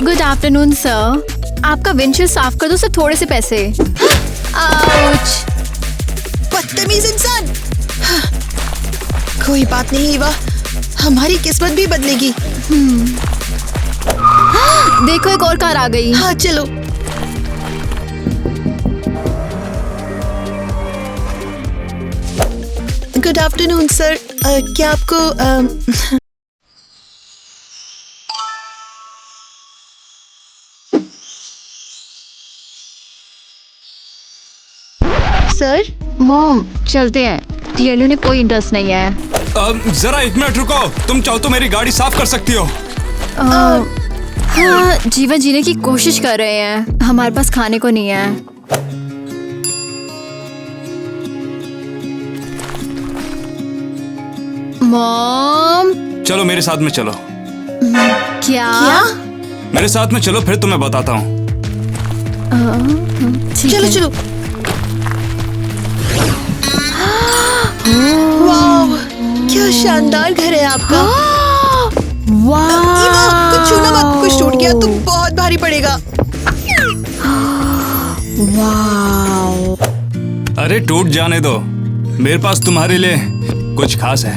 Good afternoon sir. आपका windshield साफ कर दो सर, थोड़े से पैसे। आउच। बदतमीज इंसान। कोई बात नहीं ईवा, हमारी किस्मत भी बदलेगी। देखो एक और कार आ गई। हाँ चलो। Good afternoon sir. क्या आपको सर मॉम चलते हैं, क्लियरली उन्हें कोई इंटरेस्ट नहीं है। जरा 1 मिनट रुको, तुम चाहो तो मेरी गाड़ी साफ कर सकती हो। हाँ, जीवन जीने की कोशिश कर रहे हैं, हमारे पास खाने को नहीं है। मॉम चलो मेरे साथ में चलो। क्या? मेरे साथ में चलो, फिर तुम्हें बताता हूँ। ठीक चलो है। चलो। वाह, क्या शानदार घर है आपका। ईवा, कुछ छूना मत, कुछ टूट गया तो बहुत भारी पड़ेगा। वाओ। अरे टूट जाने दो, मेरे पास तुम्हारे लिए कुछ खास है।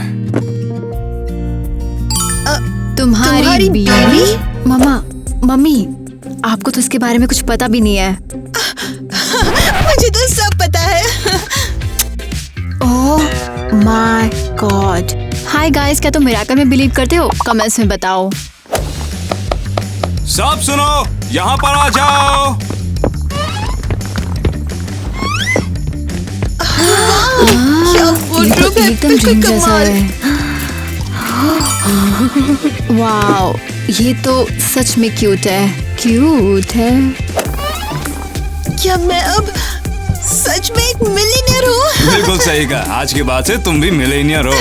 तुम्हारी बीवी? मम्मा, मम्मी, आपको तो इसके बारे में कुछ पता भी नहीं है। मुझे तो सब पता है। Oh my God. Hi guys, क्या तुम मिरेकल में बिलीव करते हो? कमेंट्स में बताओ। सब सुनो, यहाँ पर आ जाओ। क्या ये फोटो तो है, एकदम बिल्कुल ड्रीम जैसा कमाल। है। वाओ, ये तो सच में क्यूट है, क्यूट है। क्या मैं अब सच में एक मिलियनेयर हूँ? बिल्कुल सही कहा, आज के बाद से तुम भी मिलेनियर हो।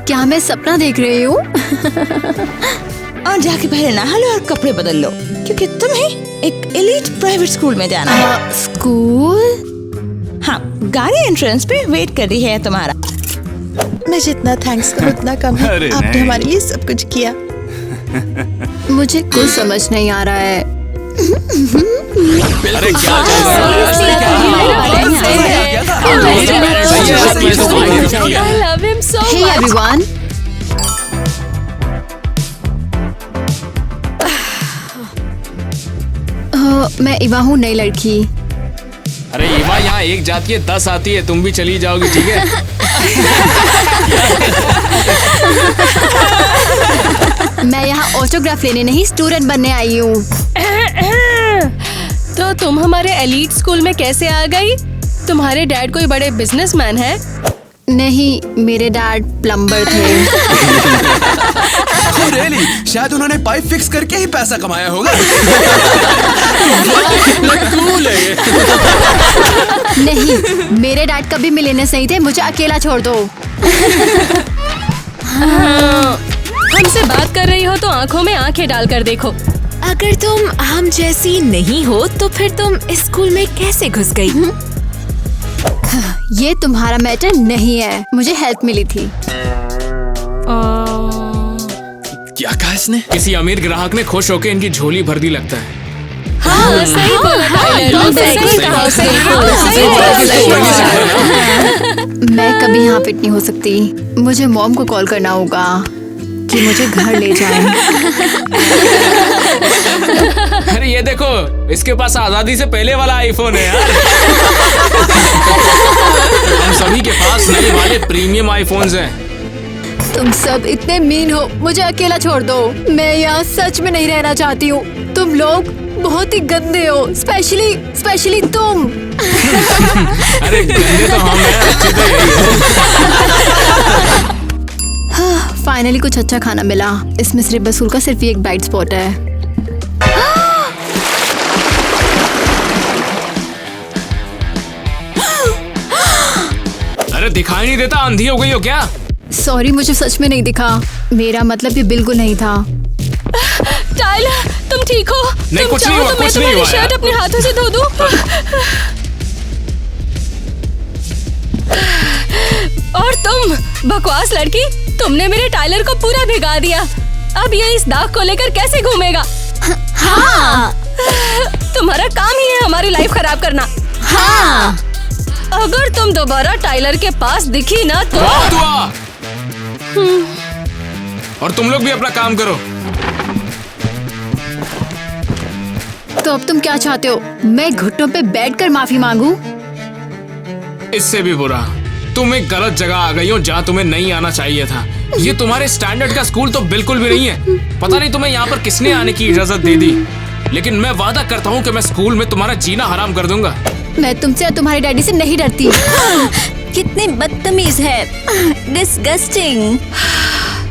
क्या मैं सपना देख रही हूँ? और जाके पहले नहा लो और कपड़े बदल लो, क्योंकि तुम्हें एक एलीट प्राइवेट स्कूल में जाना है। स्कूल? हाँ, गाड़ी एंट्रेंस पे वेट कर रही है तुम्हारा। मैं जितना थैंक्स करूँ उतना कम है। अरे आपने नहीं। हमारे लिए सब कुछ किया। मुझे कुछ समझ नहीं आ रहा है। अरे क्या चल Hey everyone. मैं इवा हूँ, नई लड़की। अरे ईवा, यहाँ एक जाती है 10 आती है, तुम भी चली जाओगी, ठीक है? मैं यहाँ ऑटोग्राफ लेने नहीं, स्टूडेंट बनने आई हूँ। तो तुम हमारे एलीट स्कूल में कैसे आ गई? तुम्हारे डैड कोई बड़े बिजनेसमैन है? नहीं, मेरे डैड प्लम्बर थे। रियली? शायद उन्होंने पाइप फिक्स करके ही पैसा कमाया होगा। नहीं, मेरे डैड कभी मिलेने नहीं थे, मुझे अकेला छोड़ दो। हमसे बात कर रही हो तो आंखों में आंखें डालकर देखो। अगर तुम हम जैसी नहीं हो तो फिर तुम इस स्कूल में कैसे घुस गई? ये तुम्हारा मैटर नहीं है, मुझे हेल्प मिली थी। क्या कहा इसने? किसी अमीर ग्राहक ने खुश होकर इनकी झोली भर दी लगता है। हाँ, सही बोला टाइलर, सही कहा, सही मैं कभी यहाँ फिट नहीं हो सकती, मुझे मॉम को कॉल करना होगा कि मुझे घर ले जाएं। अरे ये देखो, इसके पास आजादी से पहले वाला आईफोन है यार। हम सभी के पास नए वाले प्रीमियम आईफोन्स हैं। तुम सब इतने मीन हो, मुझे अकेला छोड़ दो। मैं यहाँ सच में नहीं रहना चाहती हूँ। तुम लोग बहुत ही गंदे हो, स्पेशली तुम। अरे गंदे तो हम हैं, अच्छे तो यही हो। फाइनली कुछ अच्छा खाना मिला। इस मिस्री बसूल का सिर्फ एक ब्राइट स्पॉट है। अरे दिखाई नहीं देता, अंधी हो गई हो क्या? सॉरी, मुझे सच में नहीं दिखा। मेरा मतलब ये बिल्कुल नहीं था। टाइलर, तुम ठीक हो? नहीं, तुम कुछ चाहो नहीं हुआ, तो मैं कुछ नहीं तुम्हारी हुआ शर्ट यार। अपने हाथों से धो दूं? और तुम बकवास लड़की, तुमने मेरे टाइलर को पूरा भिगा दिया। अब ये इस दाग को लेकर कैसे घूमेगा? हाँ तुम्हारा काम ही है हमारी लाइफ खराब करना। हाँ अगर तुम दोबारा टाइलर के पास दिखी ना तो बहुत हुआ। और तुम लोग भी अपना काम करो। तो अब तुम क्या चाहते हो? मैं घुटनों पे बैठकर माफी मांगू? इससे भी बुरा, तुम एक गलत जगह आ गई हो जहाँ तुम्हें नहीं आना चाहिए था। ये तुम्हारे स्टैंडर्ड का स्कूल तो बिल्कुल भी नहीं है। पता नहीं तुम्हें यहाँ पर किसने आने की इजाजत दे दी, लेकिन मैं वादा करता हूँ कि मैं स्कूल में तुम्हारा जीना हराम कर दूंगा। मैं तुमसे या तुम्हारे डैडी से नहीं डरती। कितने बदतमीज है, डिस्गस्टिंग।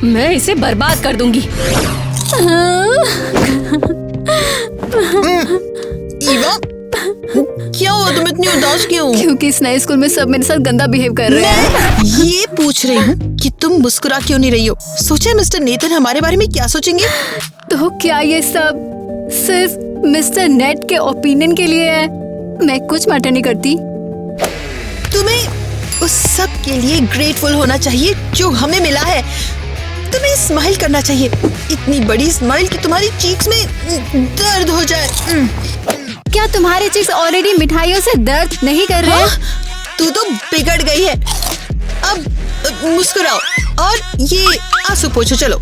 मैं इसे बर्बाद कर दूंगी। ईवा, क्या हुआ? तुम इतनी उदास क्यों? क्योंकि इस नए स्कूल में सब मेरे साथ गंदा बिहेव कर रहे हैं। मैं ये पूछ रही हूँ कि तुम मुस्कुरा क्यों नहीं रही हो? सोचा मिस्टर नेथन हमारे बारे में क्या सोचेंगे? तो क्या ये सब सिर्फ मिस्टर नेट के ओपिनियन के लिए है? मैं कुछ मैटर नहीं करती। तुम्हें उस सब के लिए ग्रेटफुल होना चाहिए जो हमें मिला है। तुम्हें स्माइल करना चाहिए, इतनी बड़ी स्माइल कि तुम्हारी चीक्स में दर्द हो जाए। क्या तुम्हारे चीक्स ऑलरेडी मिठाइयों से दर्द नहीं कर रहे? हाँ? तू तो बिगड़ गई है। अब मुस्कुराओ और ये आंसू पोंछो। चलो।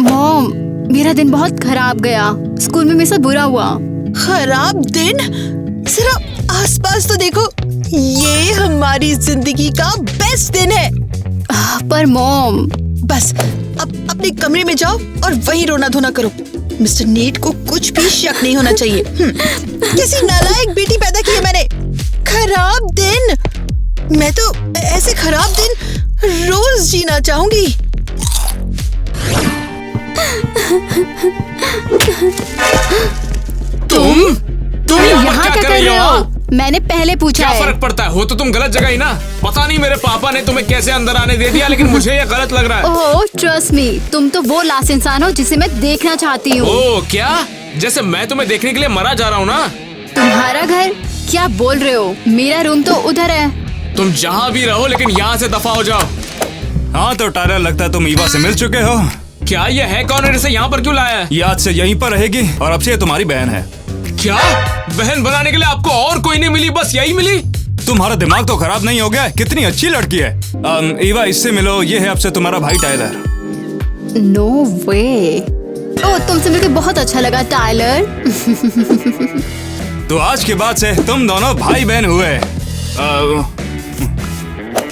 मॉम, मेरा दिन बहुत खराब गया। स्कूल में मेरे साथ बुरा हुआ। खराब दिन? जरा आसपास तो देखो, ये हमारी जिंदगी का बेस्ट दिन है। पर मॉम, बस अब अपने कमरे में जाओ और वहीं रोना धोना करो। मिस्टर नेट को कुछ भी शक नहीं होना चाहिए। कैसी नालायक बेटी पैदा की है मैंने। खराब दिन? मैं तो ऐसे खराब दिन रोज जीना चाहूंगी। तुम यहाँ क्या कर रहे हो? मैंने पहले पूछा क्या है। फर्क पड़ता है? हो तो तुम गलत जगह ही ना। पता नहीं मेरे पापा ने तुम्हें कैसे अंदर आने दे दिया, लेकिन मुझे ये गलत लग रहा है। ओह, ट्रस्ट मी, तुम तो वो लास्ट इंसान हो जिसे मैं देखना चाहती हूँ। ओह क्या? जैसे मैं तुम्हें देखने के लिए मरा जा रहा हूँ ना। तुम्हारा घर? क्या बोल रहे हो? मेरा रूम तो उधर है। तुम जहाँ भी रहो, लेकिन यहाँ से दफा हो जाओ। हाँ तो टायलर, लगता है तुम ईवा से मिल चुके हो। क्या ये है कौन है? इसे यहाँ पर क्यों लाया है? ये आज से यहीं पर रहेगी और अब से ये तुम्हारी बहन है। क्या बहन बनाने के लिए आपको और कोई नहीं मिली, बस यही मिली? तुम्हारा दिमाग तो खराब नहीं हो गया? कितनी अच्छी लड़की है। ईवा, इससे मिलो, ये है अब से तुम्हारा भाई टायलर। नो वे। ओह, तुमसे मिलकर बहुत अच्छा लगा टायलर। तो आज के बाद से तुम दोनों भाई बहन हुए।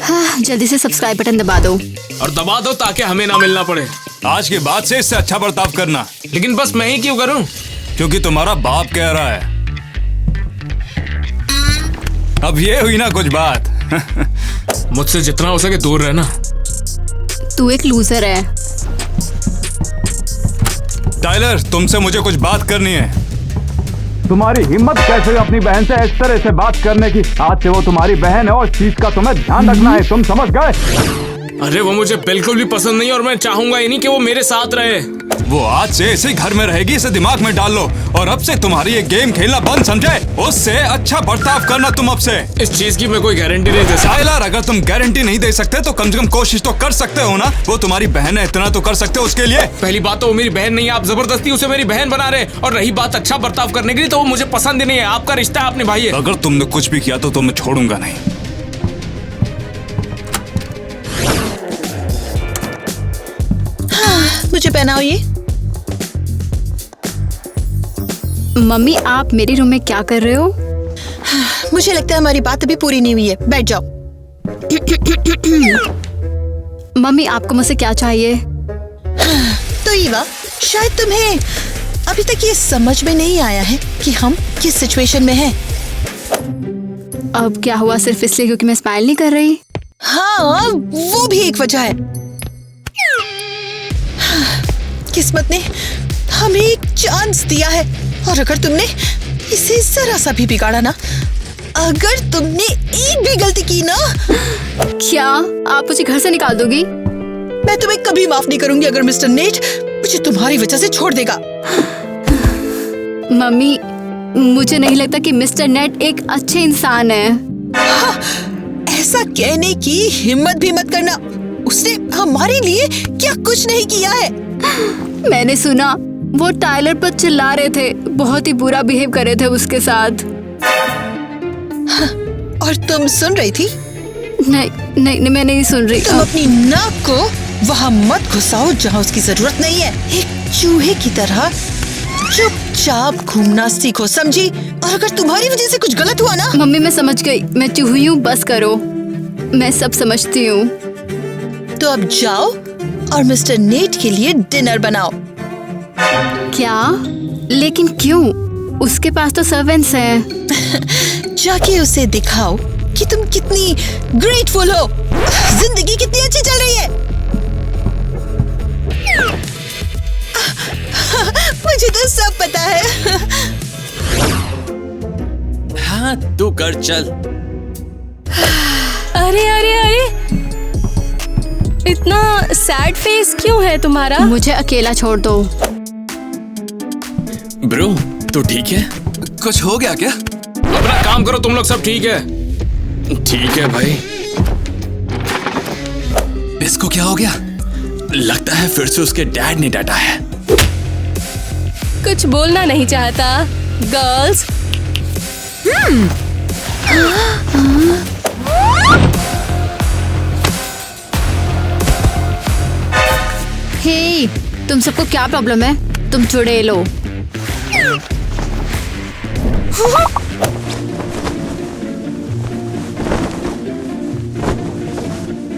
हाँ, जल्दी से सब्सक्राइब बटन दबा दो। और दबा दो ताकि हमें ना मिलना पड़े। आज के बाद से इससे अच्छा बर्ताव करना। लेकिन बस मैं ही क्यों करूं? क्योंकि तुम्हारा बाप कह रहा है। अब ये हुई ना कुछ बात। मुझसे जितना हो सके दूर रहना। तू एक लूजर है। टायलर, तुमसे मुझे कुछ बात करनी है। तुम्हारी हिम्मत कैसे हुई अपनी बहन से इस तरह से बात करने की? आज से वो तुम्हारी बहन है और इस चीज का तुम्हें ध्यान रखना है, तुम समझ गए? अरे वो मुझे बिल्कुल भी पसंद नहीं और मैं चाहूंगा ही नहीं कि वो मेरे साथ रहे। वो आज से इसी घर में रहेगी, इसे दिमाग में डाल लो। और अब से तुम्हारी ये गेम खेलना बंद, समझे? उससे अच्छा बर्ताव करना तुम अब से। इस चीज की मैं कोई गारंटी नहीं दे सकता। टायलर, अगर तुम गारंटी नहीं दे सकते तो कम से कम कोशिश तो कर सकते हो ना। वो तुम्हारी बहन है, इतना तो कर सकते हो उसके लिए। पहली बात तो वो मेरी बहन नहीं है, आप जबरदस्ती उसे मेरी बहन बना रहे। और रही बात अच्छा बर्ताव करने की, तो वो मुझे पसंद ही नहीं है। आपका रिश्ता है, आप निभाइए। अगर तुमने कुछ भी किया तो मैं छोड़ूंगा नहीं। मुझे पहनाओ ये। मम्मी, आप मेरे रूम में क्या कर रहे हो? मुझे लगता है हमारी बात अभी पूरी नहीं हुई है। बैठ जाओ। मम्मी, आपको मुझसे क्या चाहिए? तो ईवा, शायद तुम्हें अभी तक ये समझ में नहीं आया है कि हम किस सिचुएशन में हैं। अब क्या हुआ? सिर्फ इसलिए क्योंकि मैं स्माइल नहीं कर रही? हाँ, वो भी एक वजह है। किस्मत ने हमें एक चांस दिया है, और अगर तुमने इसे जरा सा भी बिगाड़ा ना, अगर तुमने एक भी गलती की ना, क्या आप मुझे घर से निकाल दोगी? मैं तुम्हें कभी माफ नहीं करूंगी अगर मिस्टर नेट मुझे तुम्हारी वजह से छोड़ देगा। मम्मी, मुझे नहीं लगता कि मिस्टर नेट एक अच्छे इंसान है। हाँ, ऐसा कहने की हिम्मत भी मत करना। उसने हमारे लिए क्या कुछ नहीं किया है। मैंने सुना वो टायलर पर चिल्ला रहे थे, बहुत ही बुरा बिहेव कर रहे थे उसके साथ। और तुम सुन रही थी? नहीं, मैं नहीं सुन रही। तुम अपनी नाक को वहाँ मत घुसाओ जहाँ उसकी जरूरत नहीं है। एक चूहे की तरह चुपचाप घूमना सीखो, समझी? और अगर तुम्हारी वजह से कुछ गलत हुआ ना। मम्मी मैं समझ गई, मैं चूही हूँ, बस करो, मैं सब समझती हूँ। तो अब जाओ और मिस्टर नेट के लिए डिनर बनाओ। क्या? लेकिन क्यों? उसके पास तो सर्वेंट्स हैं। जाके उसे दिखाओ कि तुम कितनी ग्रेटफुल हो, जिंदगी कितनी अच्छी चल रही है। मुझे तो सब पता है। हाँ तू कर चल। अरे अरे अरे, इतना सैड फेस क्यों है तुम्हारा? मुझे अकेला छोड़ दो। ब्रो तू ठीक है? कुछ हो गया क्या? अपना काम करो तुम लोग, सब ठीक है? ठीक है भाई। इसको क्या हो गया? लगता है फिर से उसके डैड ने डांटा है। कुछ बोलना नहीं चाहता गर्ल्स। हे, तुम सबको क्या प्रॉब्लम है? तुम चुड़ैल हो।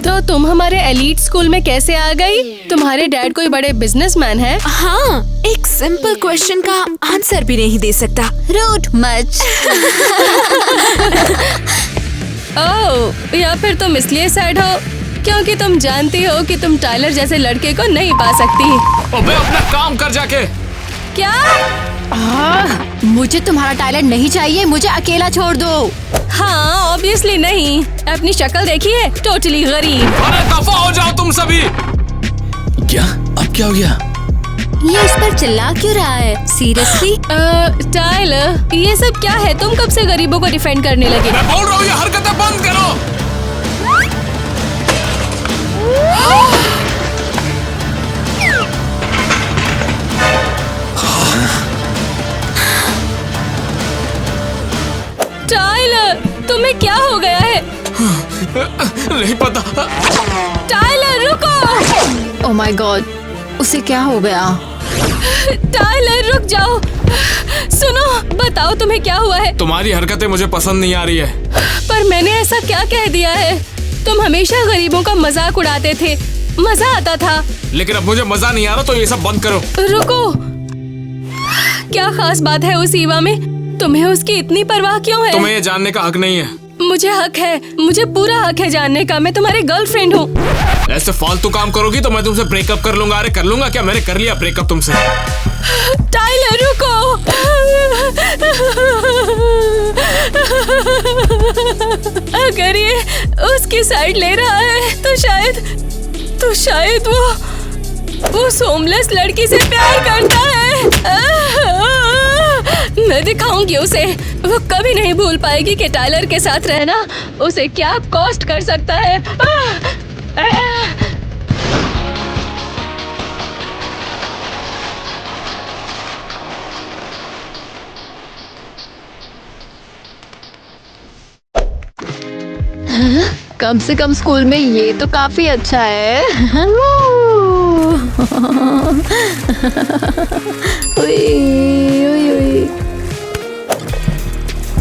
तो तुम हमारे एलीट स्कूल में कैसे आ गई? तुम्हारे डैड कोई बड़े बिजनेसमैन है? हाँ, एक सिंपल क्वेश्चन का आंसर भी नहीं दे सकता। Root much. ओह, या फिर तुम इसलिए सैड हो क्योंकि तुम जानती हो कि तुम टायलर जैसे लड़के को नहीं पा सकती। अबे अपना काम कर जाके। क्या? मुझे तुम्हारा टायलर नहीं चाहिए, मुझे अकेला छोड़ दो। हाँ, ऑब्वियसली नहीं। अपनी शक्ल देखिए, टोटली गरीब। अरे दफा हो जाओ तुम सभी। क्या? अब क्या हो गया? ये इस पर चिल्ला क्यों रहा है? सीरियसली? टायलर, ये सब क्या है? तुम कब से गरीबों को डिफेंड करने लगे? मैं बोल रहा हूँ ये हरकतें बंद करो। टायलर, तुम्हें क्या हो गया है? नहीं पता। टायलर रुको। ओह माय गॉड, उसे क्या हो गया? टायलर रुक जाओ। सुनो, बताओ तुम्हें क्या हुआ है? तुम्हारी हरकतें मुझे पसंद नहीं आ रही है। पर मैंने ऐसा क्या कह दिया है? तुम हमेशा गरीबों का मजाक उड़ाते थे, मजा आता था। लेकिन अब मुझे मजा नहीं आ रहा, तो ये सब बंद करो। रुको, क्या खास बात है उस ईवा में? तुम्हें उसकी इतनी परवाह क्यों है? तुम्हें ये जानने का हक नहीं है। मुझे हक है, मुझे पूरा हक है जानने का। मैं तुम्हारी गर्लफ्रेंड हूँ। ऐसे फालतू काम करोगी तो मैं तुमसे ब्रेकअप कर लूंगा। अरे कर लूंगा क्या? मैंने कर लिया ब्रेकअप तुमसे। टायलर रुको। अगर ये उसकी साइड ले रहा है तो शायद वो उस होमलेस लड़की से प्यार करता है। मैं दिखाऊंगी उसे। वो कभी नहीं भूल पाएगी कि टायलर के साथ रहना उसे क्या कॉस्ट कर सकता है। कम से कम स्कूल में ये तो काफी अच्छा है।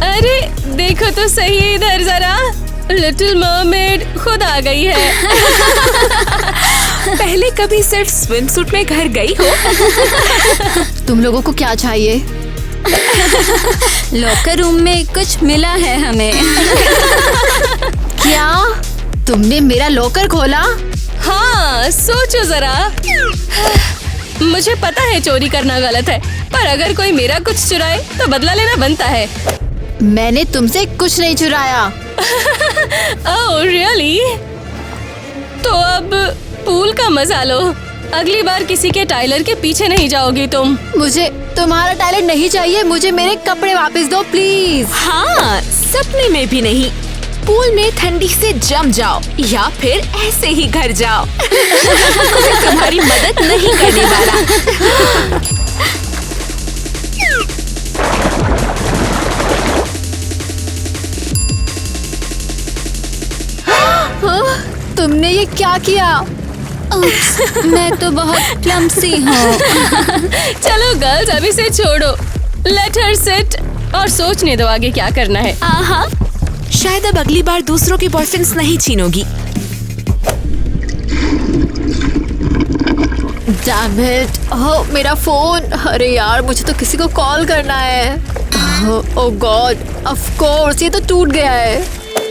अरे देखो तो सही इधर जरा, लिटिल मरमेड खुद आ गई है। पहले कभी सिर्फ स्विम सूट में घर गई हो? तुम लोगों को क्या चाहिए? लॉकर रूम में कुछ मिला है हमें। क्या? तुमने मेरा लॉकर खोला? हाँ, सोचो जरा। मुझे पता है चोरी करना गलत है, पर अगर कोई मेरा कुछ चुराए तो बदला लेना बनता है। मैंने तुमसे कुछ नहीं चुराया। Oh really? तो अब पूल का मजा लो। अगली बार किसी के टायलर के पीछे नहीं जाओगी तुम। मुझे तुम्हारा टायलर नहीं चाहिए, मुझे मेरे कपड़े वापस दो प्लीज। हाँ, सपने में भी नहीं। पूल में ठंडी से जम जाओ या फिर ऐसे ही घर जाओ। कोई तुम्हारी मदद नहीं करने वाला। तुमने ये क्या किया? मैं तो बहुत क्लमसी हूँ। चलो गर्ल्स, अभी से छोड़ो, लेट हर सिट और सोचने दो आगे क्या करना है। हाँ, शायद अब अगली बार दूसरों के बॉयफ्रेंड्स नहीं छीनोगी। डैम इट, ओह मेरा फोन। अरे यार, मुझे तो किसी को कॉल करना है। ओह गॉड, ऑफ कोर्स ये तो टूट गया है।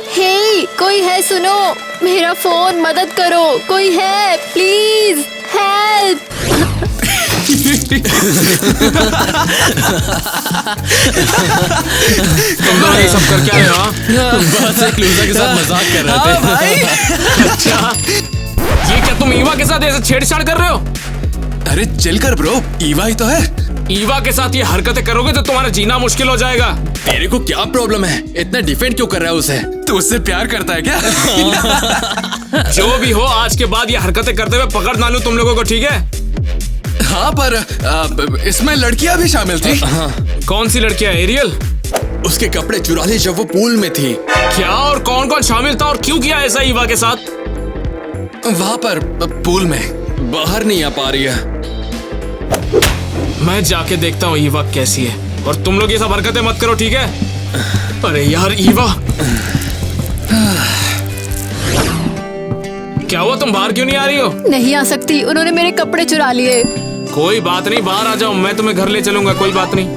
हे, कोई है? सुनो, मेरा फोन, मदद करो, कोई है? Please help. तुम लोग ये सब कर क्या रहे हो? बस एक लूज़र के साथ मजाक कर रहे थे। अच्छा, ये क्या तुम ईवा के साथ ऐसे छेड़छाड़ कर रहे हो? अरे चिल कर ब्रो, ईवा ही तो है। ईवा के साथ ये हरकतें करोगे तो तुम्हारा जीना मुश्किल हो जाएगा। तेरे को क्या प्रॉब्लम है? इतना डिफेंड क्यों कर रहा है उसे? तू उससे प्यार करता है क्या? जो भी हो, आज के बाद ये हरकतें करते हुए पकड़ ना लूं तुम लोगों को, ठीक है? हाँ, पर इसमें लड़कियां भी शामिल थी। कौन सी लड़कियां? एरियल? उसके कपड़े चुरा लिए जब वो पूल में थी। क्या? और कौन कौन शामिल था और क्यों किया ऐसा ईवा के साथ? वहाँ पर पूल में बाहर नहीं आ पा रही है। मैं जाके देखता हूँ ईवा कैसी है, और तुम लोग ये सब हरकतें मत करो, ठीक है? अरे यार ईवा, क्या हुआ? तुम बाहर क्यों नहीं आ रही हो? नहीं आ सकती, उन्होंने मेरे कपड़े चुरा लिए। कोई बात नहीं, बाहर आ जाओ, मैं तुम्हें घर ले चलूंगा, कोई बात नहीं।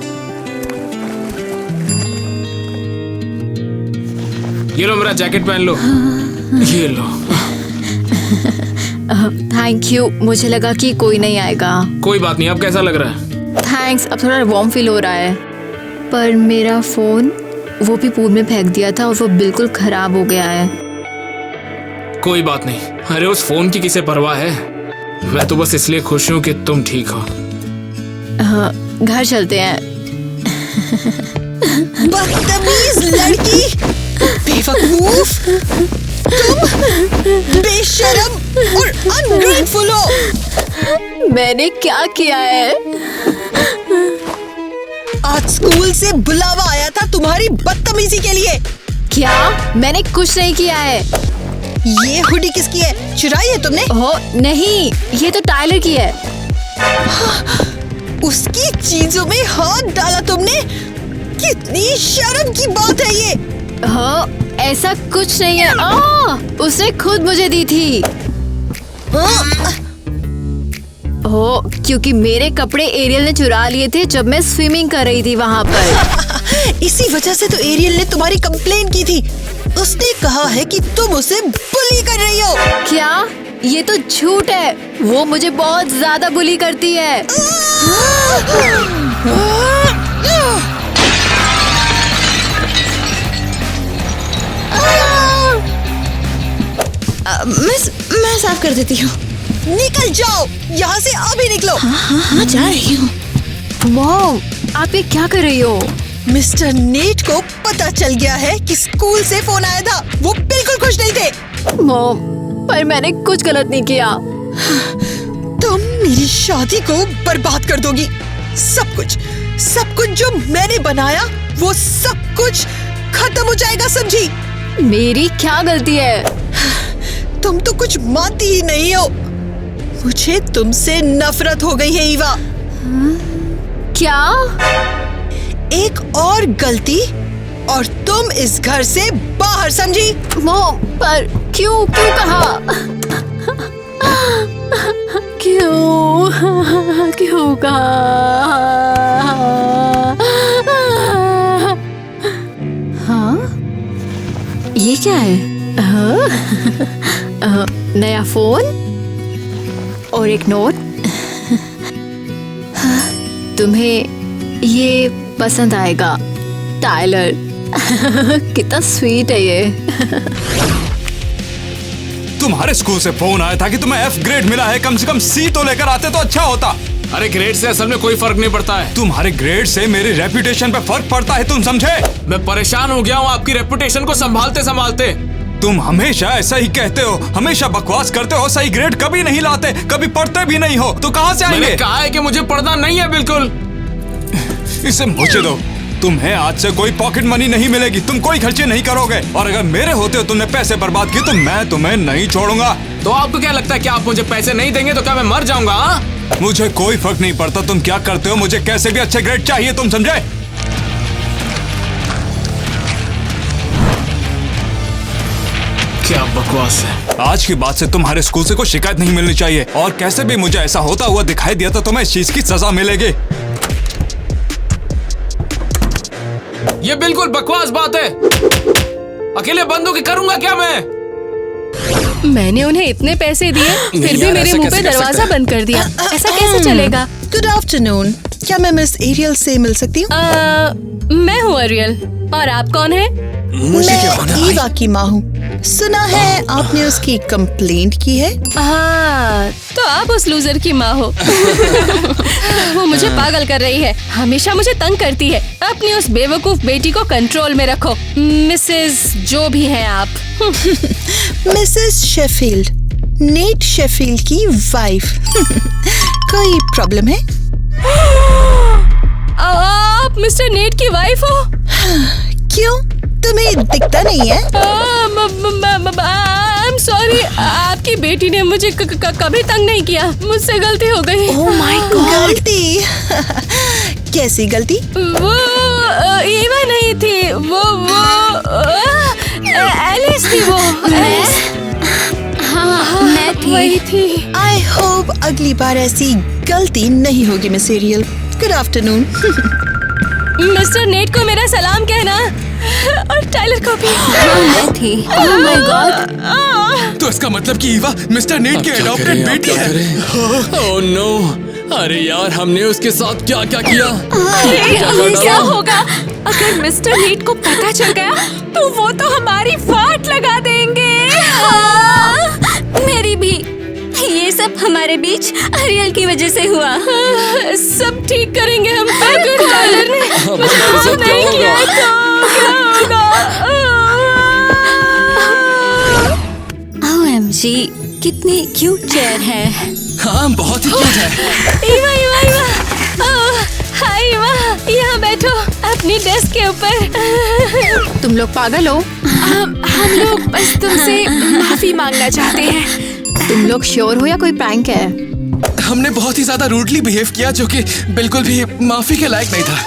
ये लो मेरा जैकेट पहन लो। ये लो। थैंक यू, मुझे लगा कि कोई नहीं आएगा। कोई बात नहीं। अब कैसा लग रहा है? थैंक्स, अब थोड़ा वार्म फील हो रहा है। पर मेरा फोन, वो भी पूल में फेंक दिया था और वो बिल्कुल खराब हो गया है। कोई बात नहीं। अरे उस फोन की किसे परवाह है? मैं तो बस इसलिए खुश हूँ कि तुम ठीक हो। घर चलते हैं। बदतमीज लड़की, बेवकूफ, तुम बेशरम और अनग्रेटफुल हो। मैंने क्या किया है? आज स्कूल से बुलावा आया था तुम्हारी बदतमीजी के लिए। क्या? मैंने कुछ नहीं किया है। ये हुडी किसकी है? चुराई है तुमने? ओह नहीं, ये तो टाइलर की है। उसकी चीजों में हाथ डाला तुमने? कितनी शर्म की बात है ये। हाँ, ऐसा कुछ नहीं है। उसने खुद मुझे दी थी। ओह, क्योंकि मेरे कपड़े एरियल ने चुरा लिए थे जब मैं स्विमिंग कर रही थी वहाँ पर। इसी वजह से तो एरियल ने तुम्हारी कंप्लेन की थी। उसने कहा है कि तुम उसे बुली कर रही हो। क्या? ये तो झूठ है, वो मुझे बहुत ज्यादा बुली करती है। मैं साफ कर देती हूँ। निकल जाओ यहाँ से, अभी निकलो। हाँ, जा रही हूँ। मॉम, आप ये क्या कर रही हो? मिस्टर नीट को पता चल गया है कि स्कूल से फोन आया था। वो बिल्कुल खुश नहीं थे। मॉम, पर मैंने कुछ गलत नहीं किया। तुम मेरी शादी को बर्बाद कर दोगी। सब कुछ जो मैंने बनाया, वो सब कुछ खत्म हो जाएगा, समझी? मेरी क्या गलती है? तुम तो कुछ मानती ही नहीं हो। मुझे तुमसे नफरत हो गई है ईवा। क्या? एक और गलती और तुम इस घर से बाहर, समझी? मॉम, पर क्यों कहा? क्यों कहा? हाँ, ये क्या है? नया फोन और एक नोट। तुम्हें ये पसंद आएगा, टाइलर। कितना स्वीट है ये। तुम्हारे स्कूल से फोन आया था कि तुम्हें F ग्रेड मिला है, कम से कम C तो लेकर आते तो अच्छा होता। अरे ग्रेड से असल में कोई फर्क नहीं पड़ता है। तुम्हारे ग्रेड से मेरी रेपुटेशन पे फर्क पड़ता है, तुम समझे? मैं परेशान हो गया हूँ आपकी रेपुटेशन को संभालते संभालते। तुम हमेशा ऐसा ही कहते हो, हमेशा बकवास करते हो, सही ग्रेड कभी नहीं लाते, कभी पढ़ते भी नहीं हो, तो कहाँ से आएंगे? मैंने कहा है कि मुझे पढ़ना नहीं है बिल्कुल। इसे मुझे दो। तुम्हें आज से कोई पॉकेट मनी नहीं मिलेगी, तुम कोई खर्चे नहीं करोगे, और अगर मेरे होते हो तुमने पैसे बर्बाद किए तो मैं तुम्हें नहीं छोड़ूंगा। तो आपको क्या लगता है कि आप मुझे पैसे नहीं देंगे तो क्या मैं मर जाऊंगा? मुझे कोई फर्क नहीं पड़ता तुम क्या करते हो, मुझे कैसे भी अच्छे ग्रेड चाहिए, तुम समझे? क्या बकवास है। आज की बात से तुम्हारे स्कूल से कोई शिकायत नहीं मिलनी चाहिए, और कैसे भी मुझे ऐसा होता हुआ दिखाई दिया तो तुम्हें इस चीज की सजा मिलेगी। ये बिल्कुल बकवास बात है। अकेले बंदों की करूंगा क्या मैं? मैंने उन्हें इतने पैसे दिए फिर भी यार, मेरे ऐसा मुंह पे कैसे कर दरवाजा सकते हैं? बंद कर दिया। ऐसा कैसे चलेगा? गुड आफ्टरनून, क्या मैं मिस एरियल से मिल सकती हूँ? मैं हूँ अरियल, और आप कौन हैं? मुझे क्या होना मैं भाई? ईवा की माँ हूँ। सुना है आपने उसकी कंप्लेंट की है। हाँ, तो आप उस लूजर की माँ हो। वो मुझे पागल कर रही है, हमेशा मुझे तंग करती है। अपनी उस बेवकूफ बेटी को कंट्रोल में रखो, मिसेस जो भी हैं आप। मिसेस शेफील्ड, नेट शेफील्ड की वाइफ। कोई प्रॉब्लम है? आप मिस्टर नेट की वाइफ हो? क्यों, तुम्हें दिखता नहीं है? I'm sorry, आपकी बेटी ने मुझे कभी तंग नहीं किया, मुझसे गलती हो गई। ओह माय गॉड, गलती? कैसी गलती? वो ईवा नहीं थी, वो एलिस थी। वो एलिस, हाँ, मैं थी। वही थी। आई होप अगली बार ऐसी गलती नहीं होगी miss Ariel. Good afternoon. Mister Nate को मेरा सलाम कहना, और टाइलर को भी। हाँ, मैं थी। Oh my God. तो इसका मतलब कि ईवा मिस्टर नेट की एडॉप्टेड बेटी है। ओह नो, अरे यार हमने उसके साथ क्या क्या किया? ये क्या होगा? अगर मिस्टर नीट को पता चल गया तो वो तो हमारी फाट लगा देंगे। मेरी भी। ये सब हमारे बीच अरियल की वजह से हुआ। सब ठीक करेंगे हम। अगर टाइलर ने मुझे माफ नहीं किया तो क्या होगा? OMG, कितनी क्यूट चेयर है। हाँ बहुत ही क्यूट है। ईवा ईवा ईवा, हाय ईवा, यहाँ बैठो अपनी डेस्क के ऊपर। तुम लोग पागल हो? हम लोग बस तुमसे माफी मांगना चाहते हैं। तुम लोग श्योर हो या कोई प्रैंक है? हमने बहुत ही ज्यादा रूडली बिहेव किया जो कि बिल्कुल भी माफी के लायक नहीं था।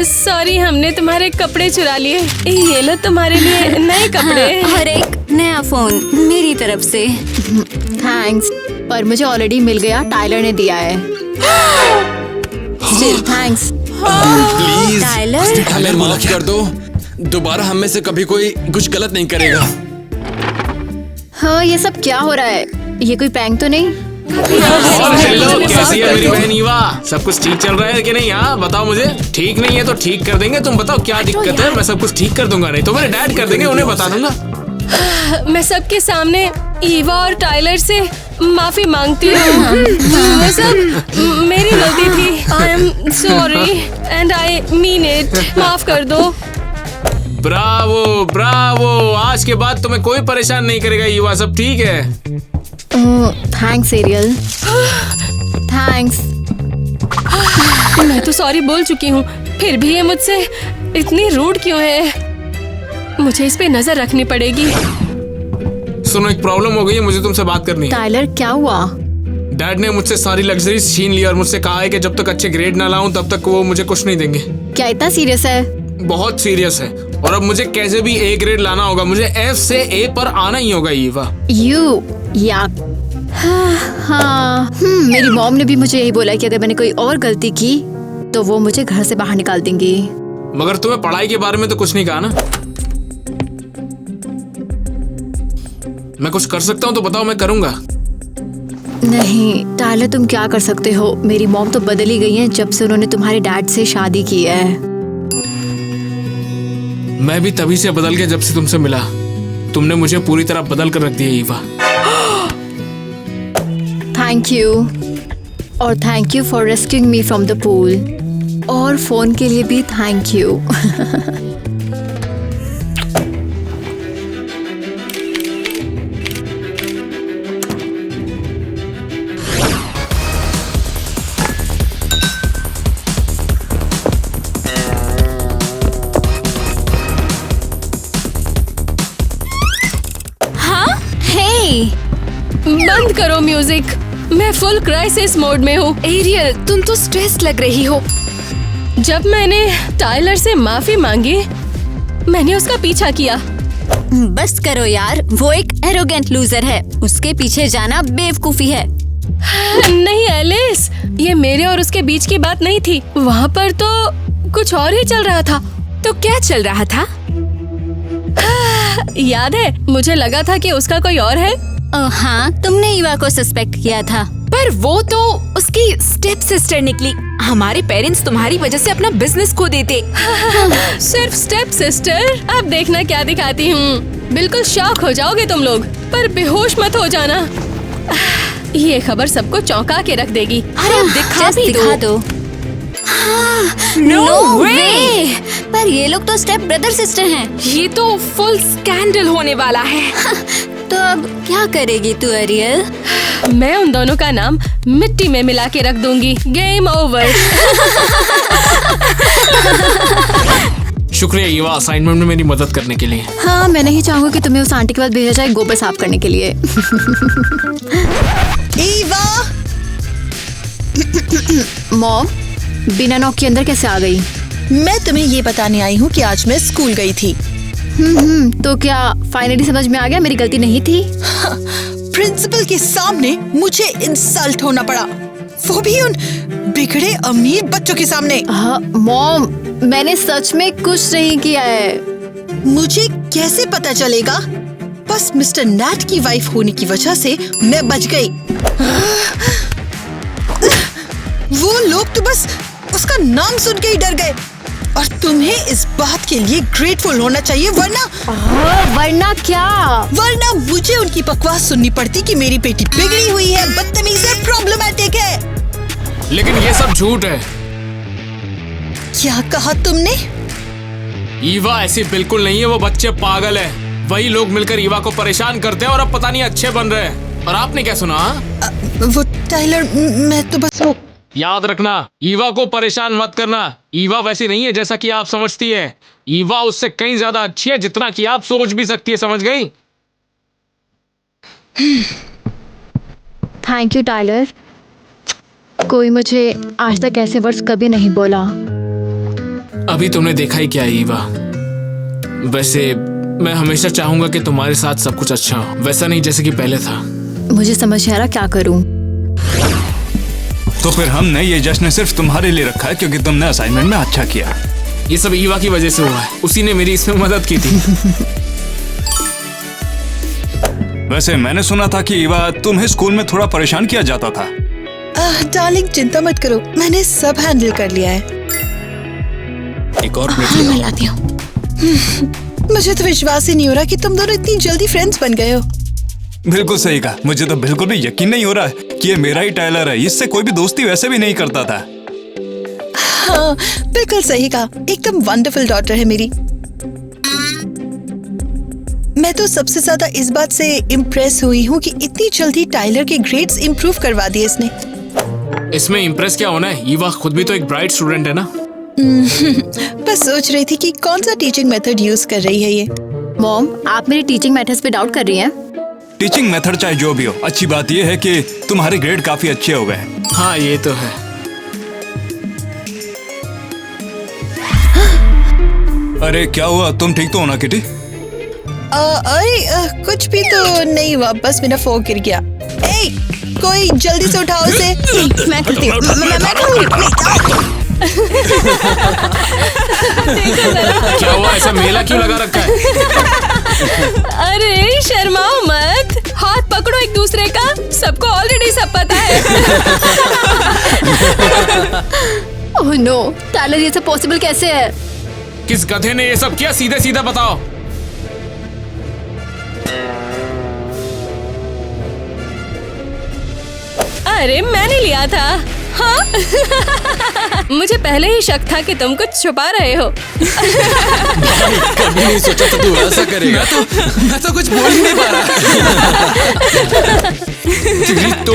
सॉरी, हमने तुम्हारे कपड़े चुरा लिए। ये लो तुम्हारे लिए नए कपड़े। और एक नया फोन मेरी तरफ से। थैंक्स, पर मुझे ऑलरेडी मिल गया, टाइलर ने दिया है। Still thanks. प्लीज टाइलर, हमें माफ कर दो, दोबारा हम में से कभी कोई कुछ गलत नहीं करेगा। हाँ, ये सब क्या हो रहा है? ये कोई प्रैंक तो नहीं? और हेलो, कैसी है मेरी बहन ईवा? सब कुछ ठीक चल रहा है कि नहीं? हाँ बताओ मुझे। ठीक नहीं है तो ठीक कर देंगे। तुम बताओ क्या दिक्कत है, मैं सब कुछ ठीक कर दूंगा। नहीं तो मेरे डैड कर देंगे, उन्हें बता दूंगा। मैं सबके सामने ईवा और टाइलर से माफी मांगती हूँ। वो सब मेरी गलती थी। I am sorry and I mean it. माफ कर दो। ब्रावो ब्रावो, आज के बाद तुम्हें कोई परेशान नहीं करेगा ईवा, सब ठीक है। Thanks Ariel, thanks. मैं तो सॉरी बोल चुकी हूँ, फिर भी ये मुझसे इतनी रूड क्यों है? मुझे इस पे नजर रखनी पड़ेगी। सुनो, एक प्रॉब्लम हो गई है, मुझे तुमसे बात करनी है। टाइलर क्या हुआ? डैड ने मुझसे सारी लग्जरीज छीन ली और मुझसे कहा है कि जब तक अच्छे ग्रेड ना लाऊं तब तक वो मुझे कुछ नहीं देंगे। क्या इतना सीरियस है? बहुत सीरियस है, और अब मुझे कैसे भी ए ग्रेड लाना होगा। मुझे F से A पर आना ही होगा ईवा। यू या हाँ, मेरी मॉम ने भी मुझे यही बोला कि अगर मैंने कोई और गलती की तो वो मुझे घर से बाहर निकाल देंगी। मगर तुम्हें पढ़ाई के बारे में तो कुछ नहीं कहा ना? मैं कुछ कर सकता हूँ तो बताओ, मैं करूँगा। नहीं टाइलर, तुम क्या कर सकते हो? मेरी मॉम तो बदल ही गई है जब से उन्होंने तुम्हारे डैड से शादी की है। मैं भी तभी से बदल गया जब से तुमसे मिला। तुमने मुझे पूरी तरह बदल कर रख दिया ईवा। Thank you. और thank you for rescuing me from the pool. और फोन के लिए भी थैंक यू। बंद करो म्यूजिक, मैं फुल क्राइसिस मोड में हूँ। एरियल, तुम तो स्ट्रेस लग रही हो। जब मैंने टाइलर से माफी मांगी, मैंने उसका पीछा किया। बस करो यार, वो एक एरोगेंट लूजर है, उसके पीछे जाना बेवकूफी है। नहीं एलिस, ये मेरे और उसके बीच की बात नहीं थी। वहाँ पर तो कुछ और ही चल रहा था। तो क्या चल रहा था? याद है, मुझे लगा था कि उसका कोई और है। हाँ, तुमने ईवा को सस्पेक्ट किया था। पर वो तो उसकी स्टेप सिस्टर निकली। हमारे पेरेंट्स तुम्हारी वजह से अपना बिजनेस खो देते। सिर्फ स्टेप सिस्टर? अब देखना क्या दिखाती हूँ। बिल्कुल शॉक हो जाओगे तुम लोग, पर बेहोश मत हो जाना। ये खबर सबको चौंका के रख देगी। अरे दिखा दो। नो वे! पर ये लोग तो स्टेप ब्रदर सिस्टर हैं। ये तो फुल स्कैंडल होने वाला है। तो अब क्या करेगी तू एरियल? मैं उन दोनों का नाम मिट्टी में मिला के रख दूंगी। Game over. शुक्रिया ईवा, असाइनमेंट में मेरी मदद करने के लिए। हाँ, मैं नहीं चाहूंगा कि तुम्हें उस आंटी के पास भेजा जाए गोबर साफ करने के लिए। ईवा! मॉम, बिना नॉक के अंदर कैसे आ गई? मैं तुम्हें ये बताने आई हूँ कि आज मैं स्कूल गई थी। तो क्या फाइनली समझ में आ गया मेरी गलती नहीं थी? प्रिंसिपल के सामने मुझे इंसल्ट होना पड़ा, वो भी उन बिगड़े अमीर बच्चों के सामने। हाँ, मॉम, मैंने सच में कुछ नहीं किया है। मुझे कैसे पता चलेगा? बस मिस्टर नैट की वाइफ होने की वजह से मैं बच गई। वो लोग तो बस उसका नाम सुन के ही डर गए। और तुम्हें इस बात के लिए ग्रेटफुल होना चाहिए, वरना क्या? वरना मुझे उनकी बकवास सुननी पड़ती कि मेरी बेटी बिगड़ी हुई है, बदतमीज है, प्रॉब्लमैटिक है। लेकिन ये सब झूठ है। क्या कहा तुमने? ईवा ऐसी बिल्कुल नहीं है, वो बच्चे पागल है। वही लोग मिलकर ईवा को परेशान करते हैं और अब पता नहीं अच्छे बन रहे हैं। और आपने क्या सुना? वो टाइलर, मैं तो बस वो। याद रखना, ईवा को परेशान मत करना। ईवा वैसी नहीं है जैसा कि आप समझती है। ईवा उससे कहीं ज्यादा अच्छी है जितना कि आप सोच भी सकती है, समझ गई? Thank you Tyler. कोई मुझे आज तक ऐसे वर्ड्स कभी नहीं बोला। अभी तुमने देखा ही क्या है ईवा। वैसे मैं हमेशा चाहूंगा कि तुम्हारे साथ सब कुछ अच्छा हो, वैसा नहीं जैसे कि पहले था। मुझे समझ नहीं आ रहा क्या करूं। तो फिर हमने ये जश्न सिर्फ तुम्हारे लिए रखा है क्योंकि तुमने असाइनमेंट में अच्छा किया। ये सब ईवा की वजह से हुआ है, उसी ने मेरी इसमें मदद की थी। वैसे मैंने सुना था कि ईवा तुम्हें स्कूल में थोड़ा परेशान किया जाता था। डार्लिंग चिंता मत करो, मैंने सब हैंडल कर लिया है। एक और हाँ, मैं लाती हूँ। मुझे तो विश्वास ही नहीं हो रहा कि तुम दोनों इतनी जल्दी फ्रेंड्स बन गए हो। बिल्कुल सही कहा। मुझे तो बिल्कुल भी यकीन नहीं हो रहा कि ये मेरा ही टाइलर है। इससे कोई भी दोस्ती वैसे भी नहीं करता था। हाँ, बिल्कुल सही कहा। एकदम वंडरफुल डॉटर है मेरी। मैं तो सबसे ज्यादा इस बात से इम्प्रेस हुई हूँ कि इतनी जल्दी टाइलर के ग्रेड्स इम्प्रूव करवा दिए इसने। इसमें इम्प्रेस क्या होना है? ईवा खुद भी तो एक ब्राइट स्टूडेंट है ना। बस सोच रही थी कि कौन सा टीचिंग मेथड यूज कर रही है ये। मॉम, आप मेरी टीचिंग मेथड्स पे डाउट कर रही हैं? टीचिंग मेथड चाहे जो भी हो, अच्छी बात यह है कि तुम्हारे ग्रेड काफी अच्छे हो गए हैं। हाँ, ये तो है। अरे क्या हुआ? तुम ठीक तो हो ना किटी? अरे कुछ भी तो नहीं हुआ, बस मेरा फोन गिर गया। ए, कोई जल्दी से उठाओ उसे। मैं करती हूँ। क्या हुआ? ऐसा मेला क्यों लगा रखा है? अरे शर्माओ मत, हाथ पकड़ो एक दूसरे का। सबको ऑलरेडी सब पता है। ओह नो, टाइलर ये सब पॉसिबल कैसे है? किस गधे ने ये सब किया? सीधे सीधे बताओ। अरे मैंने लिया था। हाँ मुझे पहले ही शक था कि तुम कुछ छुपा रहे हो। कभी नहीं सोचा था तू ऐसा करेगा। मैं तो कुछ बोल ही नहीं पा रहा। तो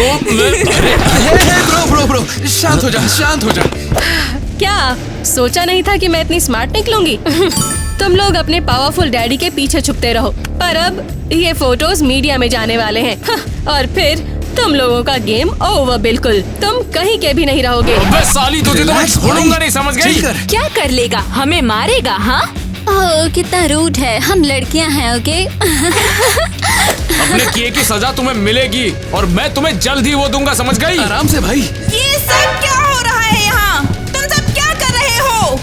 ब्रो शांत हो जा। क्या सोचा नहीं था कि मैं इतनी स्मार्ट निकलूंगी? तुम लोग अपने पावरफुल डैडी के पीछे छुपते रहो, पर अब ये फोटोज मीडिया में जाने वाले हैं। और फिर तुम लोगों का गेम ओवर। बिल्कुल तुम कहीं के भी नहीं रहोगे। बस साली तुझे तो मैं छोड़ूंगा नहीं, समझ गई? क्या कर लेगा? हमें मारेगा? हाँ ओह कितना रूड है, हम लड़कियां हैं। ओके अपने किए की सजा तुम्हें मिलेगी और मैं तुम्हें जल्द ही वो दूंगा, समझ गई? आराम से भाई। ये सब क्या हो रहा है यहाँ? तुम सब क्या कर रहे हो?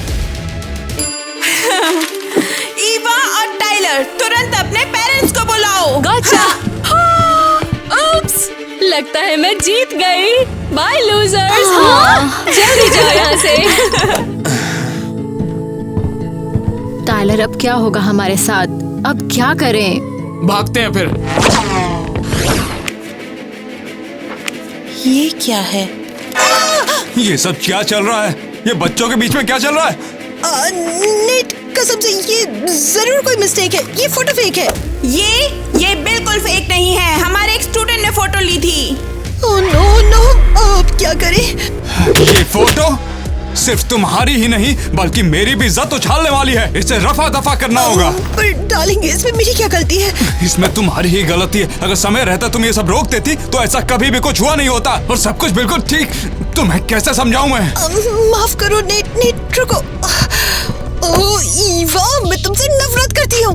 ईवा और टाइलर तुरंत अपने पेरेंट्स को बुलाओ। गॉचा। उप्स, लगता है मैं जीत गई। Bye losers. जल्दी जाओ यहाँ से। टाइलर अब क्या होगा हमारे साथ? अब क्या करें? भागते हैं फिर। ये क्या है? ये सब क्या चल रहा है? ये बच्चों के बीच में क्या चल रहा है? नेट कसम से ये जरूर कोई मिस्टेक है। ये फोटो फेक है। ये बिल्कुल फेक नहीं है। हमारे एक स्टूडेंट ने फोटो ली थी। ओह नो, अब क्या करें? ये फोटो सिर्फ तुम्हारी ही नहीं बल्कि मेरी भी इज्जत उछालने वाली है। इसे रफा दफा करना होगा। पर डार्लिंग इसमें मेरी क्या गलती है? इसमें तुम्हारी ही गलती है। अगर समय रहता तुम ये सब रोक देती तो ऐसा कभी भी कुछ हुआ नहीं होता और सब कुछ बिल्कुल ठीक। तुम्हें कैसे समझाऊं मैं? माफ करो नेट रुको। ओह ईवा, मैं तुमसे नफरत करती हूँ।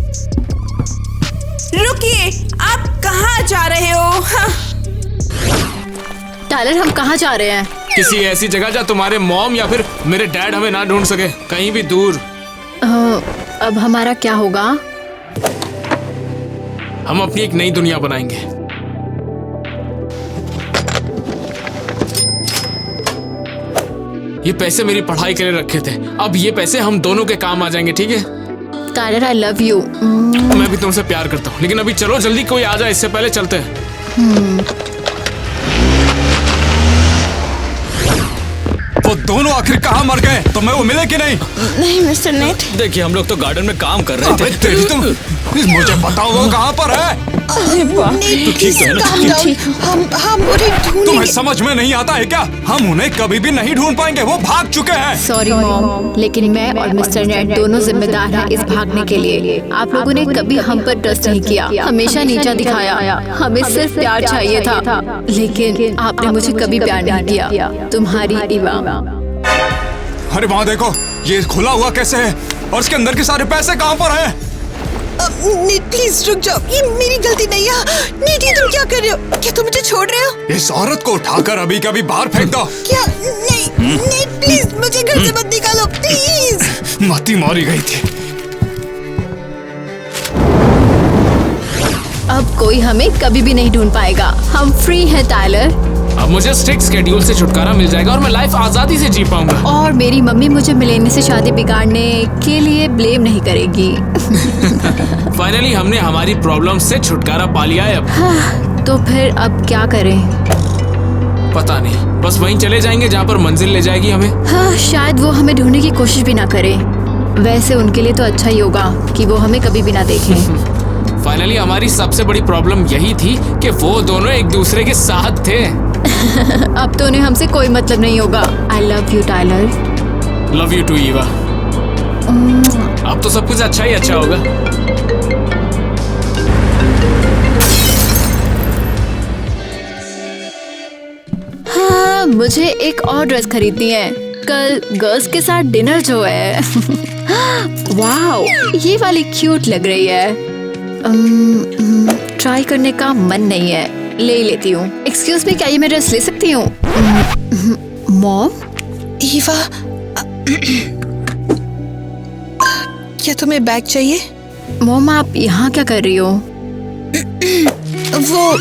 रुकिए, आप कहाँ जा रहे हो? हाँ। टाइलर हम कहाँ जा रहे हैं? किसी ऐसी जगह जहाँ तुम्हारे मॉम या फिर मेरे डैड हमें ना ढूंढ सके, कहीं भी दूर। अब हमारा क्या होगा? हम अपनी एक नई दुनिया बनाएंगे। ये पैसे मेरी पढ़ाई के लिए रखे थे, अब ये पैसे हम दोनों के काम आ जाएंगे, ठीक है? Tyler I love you. मैं भी तुमसे प्यार करता हूँ, लेकिन अभी चलो जल्दी, कोई आ जाए इससे पहले चलते हैं। वो दोनों आखिर कहाँ मर गए? तुम्हें वो मिले कि नहीं? नहीं मिस्टर नेट। देखिए हम लोग तो गार्डन में काम कर रहे थे। मुझे बताओ वो कहाँ पर है? हम उन्हें ढूंढेंगे। तुम्हें समझ में नहीं आता है क्या? हम उन्हें कभी भी नहीं ढूंढ पाएंगे, वो भाग चुके हैं। सॉरी मॉम, लेकिन मैं और मिस्टर नेट दोनों जिम्मेदार हैं इस भागने के लिए। आप लोगों ने कभी हम पर ट्रस्ट नहीं किया, हमेशा नीचा दिखाया। हमें सिर्फ प्यार चाहिए था, लेकिन आपने मुझे कभी प्यार नहीं किया। तुम्हारी ईवा। अरे वहाँ देखो, ये खुला हुआ कैसे है और इसके अंदर के सारे पैसे कहाँ पर हैं? नेट प्लीज रुक जाओ, ये मेरी गलती नहीं है। नेट ये तुम क्या कर रहे हो? क्या तुम मुझे छोड़ रहे हो? इस औरत को उठाकर अभी कभी बाहर फेंक दो। क्या? नहीं नेट प्लीज मुझे घर से मत निकालो प्लीज। मती मारी गई थी। अब कोई हमें कभी भी नहीं ढूंढ पाएगा। हम फ्री हैं टाइलर। अब मुझे स्ट्रिक्ट शेड्यूल से छुटकारा मिल जाएगा और मैं लाइफ आजादी से जी पाऊंगा। और मेरी मम्मी मुझे मिलेनिया से शादी बिगाड़ने के लिए ब्लेम नहीं करेगी। फाइनली हमने हमारी प्रॉब्लम से छुटकारा पा लिया है। अब तो फिर अब क्या करें? पता नहीं, बस वहीं चले जाएंगे जहाँ पर मंजिल ले जाएगी हमें। हाँ, शायद वो हमें ढूंढने की कोशिश भी ना करे। वैसे उनके लिए तो अच्छा ही होगा कि वो हमें कभी भी ना देखें। फाइनली हमारी सबसे बड़ी प्रॉब्लम यही थी कि वो दोनों एक दूसरे के साथ थे। अब तो उन्हें हमसे कोई मतलब नहीं होगा। I love you Tyler. Love you too Eva. अब तो सब कुछ अच्छा ही अच्छा होगा। हाँ, मुझे एक और ड्रेस खरीदनी है। कल गर्ल्स के साथ डिनर जो है। वाओ, ये वाली क्यूट लग रही है। ट्राई करने का मन नहीं है, ले ही लेती हूँ। एक्सक्यूज मी, क्या ये मैं ड्रेस ले सकती हूँ? मॉम? ईवा, क्या तुम्हें बैग चाहिए? मॉम, आप यहाँ क्या कर रही हो? वो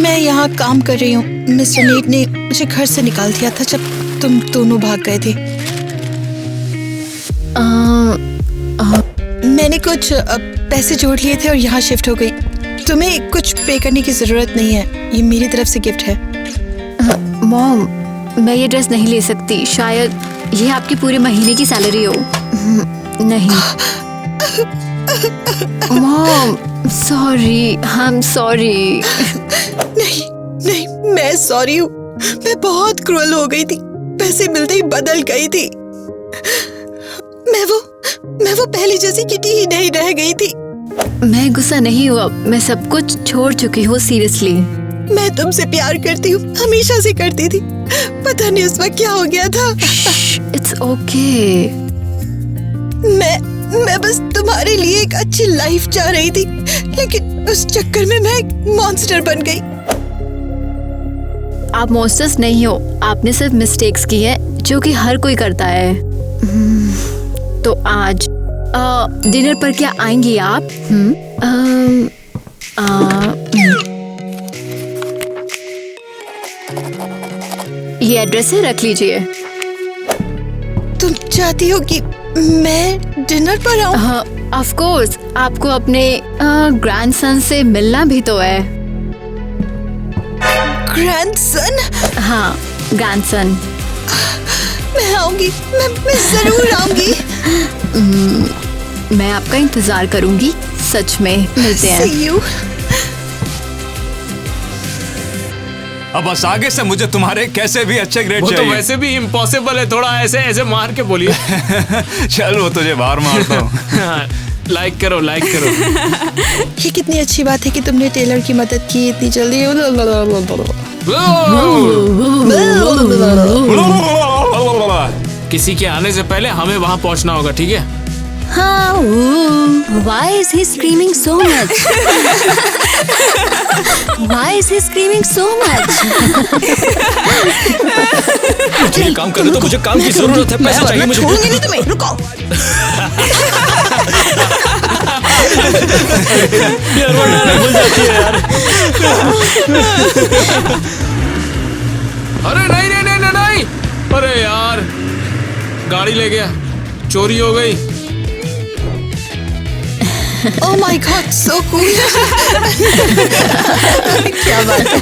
मैं यहाँ काम कर रही हूँ। मिस्टर नेट ने मुझे घर से निकाल दिया था जब तुम दोनों भाग गए थे। मैंने कुछ पैसे जोड़ लिए थे और यहाँ शिफ्ट हो गई। तुम्हें कुछ पे करने की जरूरत नहीं है, ये मेरी तरफ से गिफ्ट है। मॉम, मैं ये ड्रेस नहीं ले सकती। शायद ये आपकी पूरे महीने की सैलरी हो। नहीं mom, sorry, I am sorry. नहीं नहीं, मैं सॉरी हूँ। मैं बहुत क्रूअल हो गई थी, पैसे मिलते ही बदल गई थी। मैं वो पहली जैसी किटी ही नहीं रह गई थी। मैं गुस्सा नहीं हुआ, मैं सब कुछ छोड़ चुकी हूँ, सीरियसली। मैं तुमसे प्यार करती हूँ, हमेशा से करती थी। पता नहीं उस वक्त क्या हो गया था। It's okay. मैं बस तुम्हारे लिए एक अच्छी लाइफ चाह रही थी, लेकिन उस चक्कर में मैं एक मॉन्स्टर बन गई। आप मॉन्स्टर्स नहीं हो, आपने सिर्फ मिस्टेक्स की है, जो कि हर कोई करता है। तो आज डिनर पर क्या आएंगी आप? ये एड्रेस है, रख लीजिए। तुम चाहती हो कि मैं डिनर पर आऊं? हाँ, ऑफ कोर्स। आपको अपने ग्रैंडसन से मिलना भी तो है। ग्रैंडसन? हाँ, ग्रैंडसन। मैं आऊंगी, मैं जरूर आऊंगी। मैं आपका इंतजार करूंगी। सच में, मिलते हैं। See you. अब बस आगे से मुझे तुम्हारे कैसे भी अच्छे ग्रेड वो तो चाहिए। वैसे भी इम्पॉसिबल है, थोड़ा ऐसे ऐसे मार के बोलिए। चल वो तुझे बाहर मारता हूँ। लाइक करो, लाइक करो। ये कितनी अच्छी बात है कि तुमने टेलर की मदद की इतनी जल्दी। किसी के आने से पहले हमें वहाँ पहुँचना होगा, ठीक है? हाँ, why is he screaming so much? Why is he screaming so much? मुझे ये काम करने तो मुझे काम की जरूरत है, पैसा चाहिए मुझे। छोड़ूंगी नहीं तुम्हें, रुको। यार वो डायलॉग भूल जाती है यार। अरे नहीं नहीं नहीं नहीं नहीं, अरे यार गाड़ी ले गया, चोरी हो गई। Oh my God, so cool. क्या बात है।